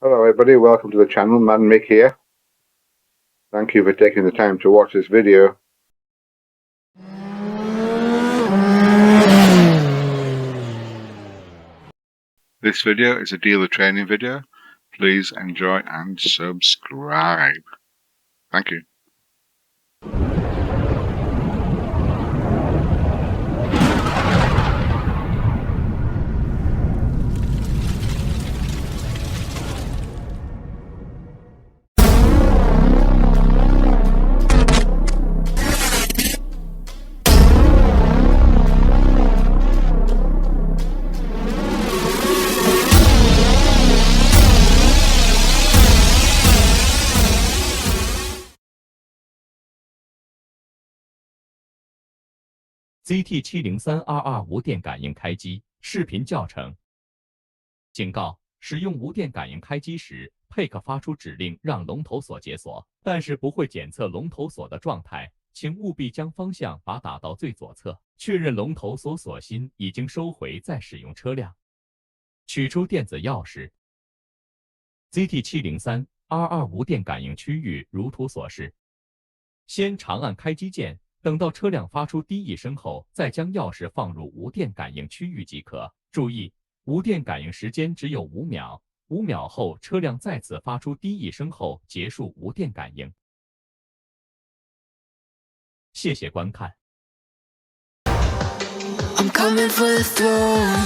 Hello everybody, welcome to the channel, Man Mick here. Thank you for taking the time to watch this video. This video is a dealer training video. Please enjoy and subscribe. Thank you. ZT703RR 无电感应开机视频教程。警告：使用无电感应开机时，配可发出指令让龙头锁解锁，但是不会检测龙头锁的状态，请务必将方向把打到最左侧，确认龙头锁锁芯已经收回再使用车辆。取出电子钥匙。ZT703RR 无电感应区域如图所示。先长按开机键。等到车辆发出滴一声后，再将钥匙放入无电感应区域即可。注意，无电感应时间只有5秒，5秒后车辆再次发出滴一声后结束无电感应。谢谢观看。I'm coming for the throne.